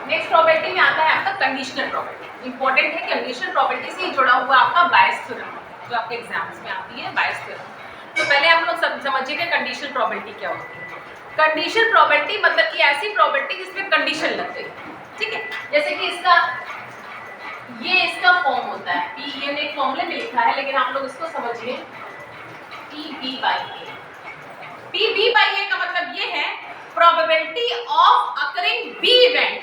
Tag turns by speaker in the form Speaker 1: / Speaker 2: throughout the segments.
Speaker 1: Next property में आता है आपका कंडीशनल प्रॉपर्टी। इंपॉर्टेंट है, कंडीशनल प्रॉपर्टी से जुड़ा हुआ आपका बायस थ्योरम जो आपके एग्जाम्स में आती है, बायस थ्योरम। तो पहले हम लोग सब समझिएगा कंडीशनल प्रॉपर्टी क्या होती है। कंडीशनल प्रॉपर्टी मतलब कि ऐसी प्रॉपर्टी जिसमें कंडीशन लग गई, ठीक है। जैसे कि इसका फॉर्म होता है पी, ये एक फॉर्मूले में लिखा है लेकिन आप लोग इसको समझिए P B by A. P B by A का मतलब ये है probability of occurring B event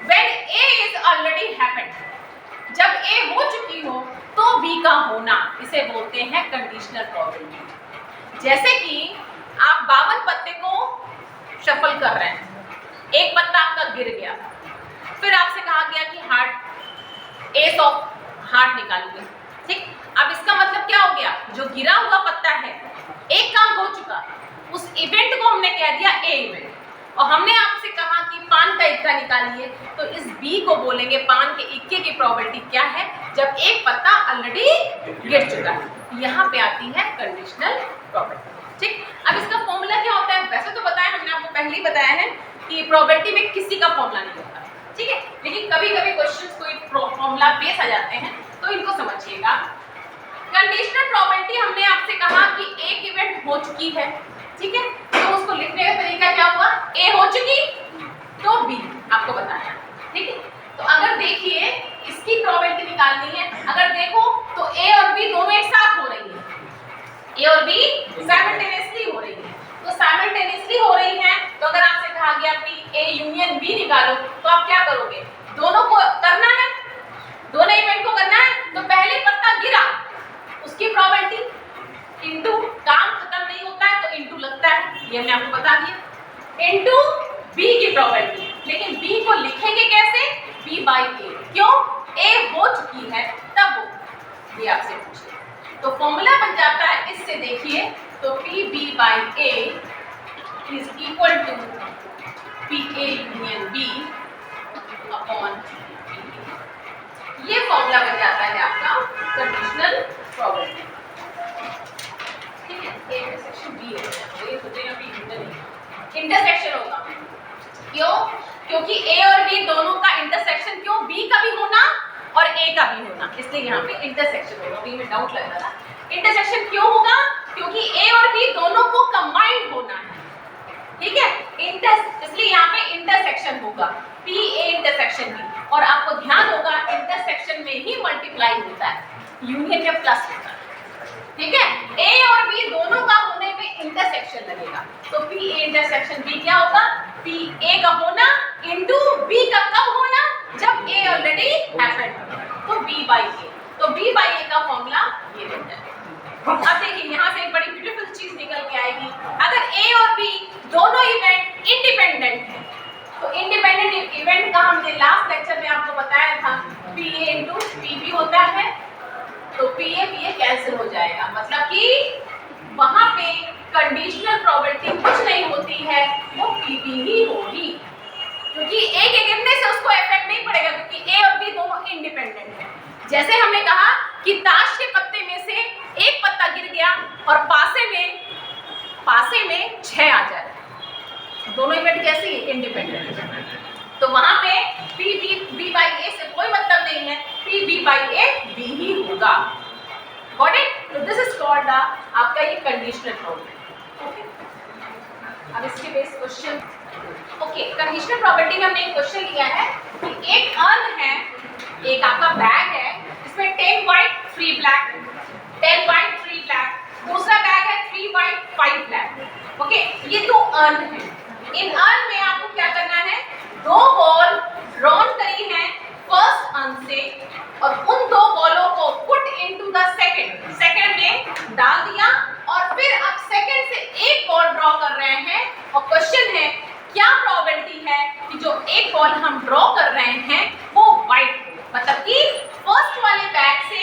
Speaker 1: when A is already happened. जब ए हो चुकी हो तो बी का होना, इसे बोलते हैं कंडीशनल प्रोबेबिलिटी। जैसे कि आप 52 पत्ते को शफल कर रहे हैं, एक पत्ता आपका गिर गया, फिर आपसे कहा गया कि हार्ट एस ऑफ हार्ट निकालिए, ठीक। अब इसका मतलब क्या हो गया, जो गिरा हुआ पत्ता है एक काम हो चुका, उस इवेंट को हमने कह दिया ए इवेंट। और हमने आपसे कहा कि पान का इक्का निकालिए, तो इस बी को बोलेंगे पान के इक्के की प्रोबेबिलिटी क्या है जब एक पत्ता ऑलरेडी गिर चुका है। यहाँ पे आती है कंडीशनल प्रोबेबिलिटी, ठीक। अब इसका फॉर्मूला क्या होता है, वैसे तो बताया हमने आपको पहले ही बताया है कि प्रोबेबिलिटी में किसी का फॉर्मूला नहीं होता, ठीक है, लेकिन कभी कभी क्वेश्चंस कोई फॉर्मूला बेस आ जाते हैं तो इनको समझिएगा। कंडीशनल प्रोबेबिलिटी हमने आपसे कहा कि एक इवेंट हो चुकी है, ठीक है, तो उसको लिखने का तरीका क्या हुआ, ए हो चुकी तो बी आपको बताया, ठीक है। तो अगर देखिए इसकी प्रोबेबिलिटी निकालनी है, अगर देखो तो ए और बी दोनों एक साथ हो रही है, ए और बी साइमल्टेनियसली हो रही है। तो साइमल्टेनियसली हो रही है तो अगर आपसे कहा गया कि ए यूनियन बी निकालो तो आप क्या करोगे, दोनों को करना है, दोनों इवेंट को करना है। तो पहले पत्ता गिरा उसकी प्रोबेबिलिटी इनटू, काम खत्म नहीं होता है तो इनटू लगता है, ये हमने आपको बता दिया, इनटू बी की प्रोबेबिलिटी। लेकिन बी को लिखेंगे कैसे, बी बाई ए, क्यों, ए हो चुकी है तब वो, ये आपसे पूछे तो फॉर्मूला बन जाता है इससे, देखिए तो P B by A is equal to P A union B upon, ये फॉर्मूला बन जाता है आपका कंडीशनल प्रोबेबिलिटी, ठीक है। ए इंटरसेक्शन बी है, तो ये सोचेगा बी इंटरसेक्शन होगा, क्यों, क्योंकि ए और बी दोनों का इंटरसेक्शन, क्यों, बी का भी होना और ए का भी होना, इसलिए यहाँ पे इंटरसेक्शन होगा। बी में डाउट लग रहा था, इंटरसेक्शन क्यों होगा, क्योंकि ए और बी दोनों को कंबाइंड होना है, ठीक है, इसलिए यहाँ पे इंटरसेक्शन होगा पी ए इंटरसेक्शन बी। और आपको ध्यान होगा इंटरसेक्शन में ही मल्टीप्लाई होता है, यूनियन में प्लस होता है, ठीक है। ए और बी दोनों का होने पे इंटरसेक्शन लगेगा, तो पी ए इंटरसेक्शन बी क्या होगा, पी ए का होना इनटू बी का कब होना, जब ए ऑलरेडी हैपेंड, तो बी बाई ए। तो बी बाई ए का फॉर्मूला ये बन जाएगा। अब देखिए यहाँ से एक बड़ी ब्यूटीफुल चीज निकल के आएगी, अगर ए और बी दोनों इवेंट इंडिपेंडेंट है तो इंडिपेंडेंट इवेंट का हमने लास्ट लेक्चर में आपको बताया था P A into P B होता है, तो पी ए कैंसिल हो जाएगा, मतलब कि वहां पे कंडीशनल प्रोबेबिलिटी कुछ नहीं होती है, वो पी बी ही होगी, क्योंकि ए के गिरने से उसको इफेक्ट नहीं पड़ेगा क्योंकि ए और बी दोनों इंडिपेंडेंट है। जैसे हमने कहा कि ताश के पत्ते में से एक पत्ता गिर गया और पासे में 6 आ जाए, दोनों इवेंट कैसी इंडिपेंडेंट है, तो वहां पे पी बी बाई ए से कोई मतलब नहीं है, P B by A B ही होगा, गॉट इट। तो दिस इज कॉल्ड आपका ये कंडीशनल प्रोबेबिलिटी, ओके। अब इसके base question, okay, conditional probability में हमने एक क्वेश्चन लिया है कि एक अर्न है, एक आपका बैग है, इसमें 10 व्हाइट 3 ब्लैक, 10 व्हाइट 3 ब्लैक, दूसरा बैग है 3 व्हाइट 5 ब्लैक, ओके। ये 2 अर्न है, इन अर्न में आपको क्या करना है, 2 बॉल ड्रॉन करी है फर्स्ट अर्न से और उन 2 बॉलों को पुट इनटू द सेकंड में डाल दिया और फिर अब सेकंड से एक बॉल ड्रॉ कर रहे हैं और क्वेश्चन है क्या प्रोबेबिलिटी है कि जो एक बॉल हम ड्रॉ कर रहे हैं वो व्हाइट हो, मतलब कि फर्स्ट वाले बैग से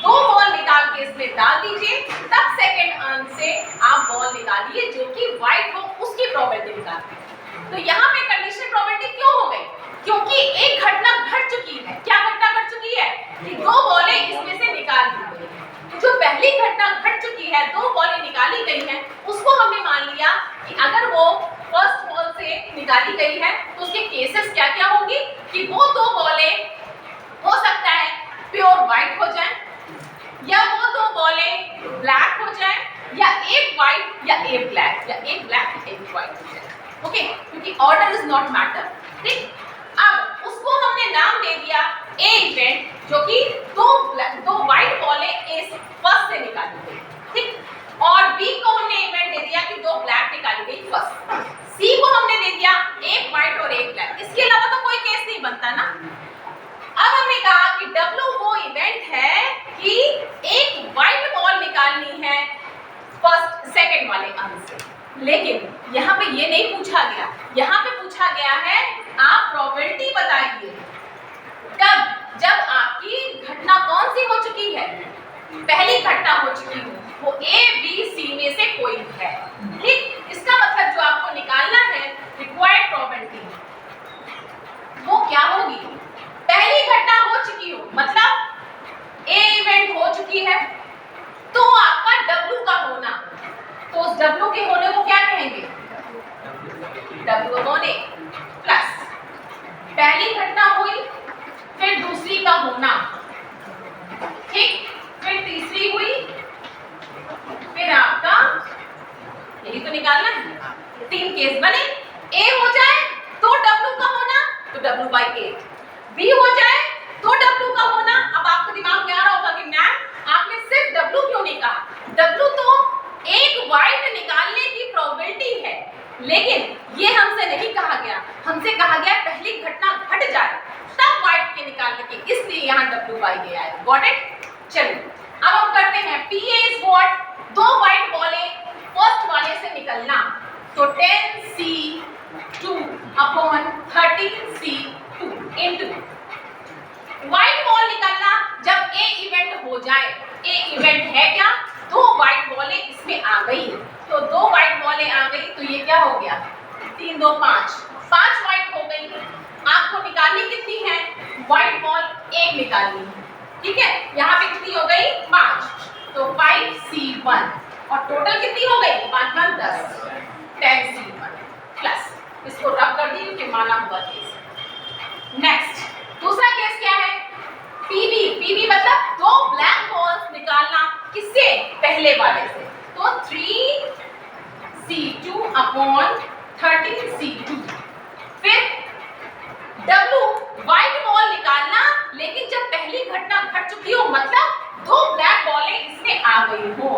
Speaker 1: 2 बॉल निकाल के इसमें डाल दीजिए, तब सेकंड अर्न से आप बॉल निकालिए जो कि व्हाइट हो, उसकी प्रोबेबिलिटी निकालिए। तो यहाँ पे कंडीशनल प्रोबेबिलिटी क्यों हो गई, क्योंकि एक घटना घट चुकी है, क्या घटना घट चुकी है कि 2 बॉलें इसमें से निकाल दी गई है, जो पहली घटना घट चुकी है 2 बॉलें निकाली गई हैं, उसको हमने मान लिया कि अगर वो फर्स्ट बॉल से से निकाली गई है तो उसके केसेस क्या क्या होंगी कि वो दो बॉलें हो सकता है प्योर व्हाइट हो जाए, या वो दो बॉलें ब्लैक हो जाए, या एक व्हाइट या एक ब्लैक, या एक ब्लैक एक व्हाइट हो जाए। ओके, क्योंकि ऑर्डर इज नॉट मैटर। ठीक, अब उसको हमने नाम दे दिया ए इवेंट, जो कि दो व्हाइट बॉलें ए फर्स्ट से निकाली गई। ठीक, और बी को हमने इवेंट दे दिया कि दो ब्लैक निकाली गई फर्स्ट। सी को हमने दे दिया एक व्हाइट और एक ब्लैक। इसके अलावा तो कोई केस नहीं बनता ना। अब हमने कहा कि W वो इवेंट है कि एक व्हाइट बॉल निकालनी है फर्स्ट सेकंड वाले अंक से, लेकिन यहाँ पे ये नहीं पूछा गया। यहाँ पे पूछा गया है आप प्रोबेबिलिटी बताइए कब, जब आपकी घटना कौन सी हो चुकी है, पहली घटना हो चुकी हो, वो A, B, C में से कोई है। ठीक, इसका मतलब जो आपको निकालना है रिक्वायर्ड प्रोबेबिलिटी, वो क्या होगी, पहली घटना हो चुकी हो, मतलब A इवेंट हो चुकी है, तो आपका W का होना, तो उस W के होने को क्या कहेंगे, W होने प्लस पहली घटना हुई, फिर दूसरी का होना, ठीक, फिर तीसरी हुई, फिर आपका यही तो निकालना है। 3 केस बने, A हो जाए तो W का होना तो W/8, B हो जाए तो W का होना। अब आपको दिमाग में आ रहा होगा कि मैम आपने सिर्फ W क्यों नहीं कहा, W तो एक व्हाइट निकालने की प्रोबेबिलिटी है, लेकिन ये हमसे नहीं कहा गया। हमसे कहा गया पहली घटना घट जाए तब व्हाइट के निकालने की, इसलिए यहाँ W/A आया। Got it? चलिए अब हम करते हैं PA इज व्हाट, दो व्हाइट बॉलें फर्स्ट वाले से निकलना, तो 10C2 upon 13C2 into white ball निकलना जब A इवेंट हो जाए। A इवेंट है क्या, दो व्हाइट बॉलें इसमें आ गई, तो दो व्हाइट बॉलें आ गई तो ये क्या हो गया, 3 2 5, 5 व्हाइट हो गई। आपको निकालनी कितनी है, व्हाइट बॉल एक निकालनी है। ठीक है, यहाँ पे कितनी हो गई 5, तो 5C1, और टोटल कितनी हो गई 5 5 10, 10C1 प्लस, इसको रब कर दी क्योंकि माना हुआ केस। नेक्स्ट दूसरा केस क्या है, PB मतलब दो ब्लैक बॉल्स निकालना, किससे, पहले वाले से, तो 3C2 अपॉन 13C2, फिर W व्हाइट बॉल निकालना, लेकिन जब पहली घटना घट चुकी हो, मतलब दो ब्लैक बॉलें इसमें आ गई हो,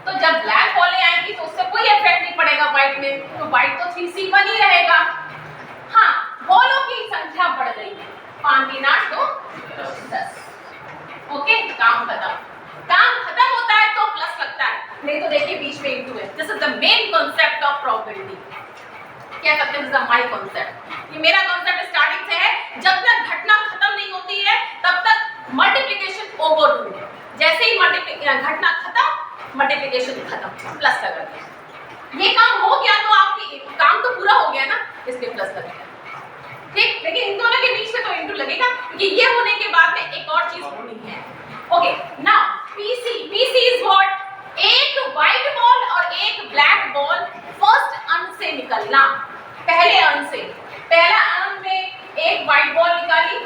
Speaker 1: तो जब ब्लैक बॉलें आएंगी तो उससे कोई इफेक्ट नहीं पड़ेगा व्हाइट में, तो व्हाइट तो 3C1 ही रहेगा। हाँ, बॉलों की संख्या बढ़ गई है, 5 3 8 तो 10। ओके, काम खत्म। काम खत्म होता है तो प्लस लगता है, नहीं तो देखिए बीच में इंटू है। This is the main concept of probability. क्या कहते हैं, दिस इज माय कॉन्सेप्ट। ये मेरा कॉन्सेप्ट स्टार्टिंग से है, जब तक घटना खत्म नहीं होती है तब तक मल्टीप्लिकेशन ओवर डू, जैसे ही घटना खत्म मल्टीप्लिकेशन खत्म, प्लस लगा दिया। ये काम हो गया तो आपकी काम तो पूरा हो गया ना, इसलिए प्लस लगा दिया। ठीक, लेकिन इन दोनों के बीच में तो इंटू लगेगा, क्योंकि ये होने के बाद में एक और चीज होनी है। Okay, now PC is what, एक व्हाइट बॉल और एक ब्लैक बॉल फर्स्ट अंक से निकलना, पहले अंक से, पहला अंक में एक व्हाइट बॉल निकाली,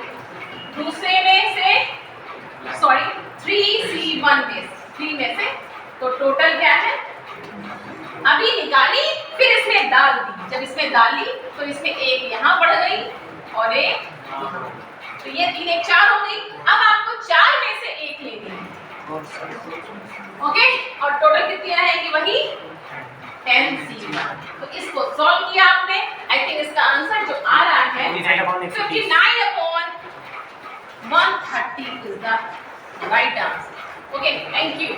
Speaker 1: दूसरे में से 3C1 में 3 में से, तो टोटल क्या है, अभी निकाली फिर इसमें डाल दी, जब इसमें डाली तो इसमें एक यहाँ बढ़ गई और एक यहाँ, तो ये 3 1 4 हो गई। अब आपको 4 में से एक लेनी है, ओके, और टोटल कितनी रहेगी, वही 10C1। तो इसको सॉल्व किया आपने, आई थिंक इसका आंसर जो आ रहा है 59/130 is the right answer. Okay, thank you.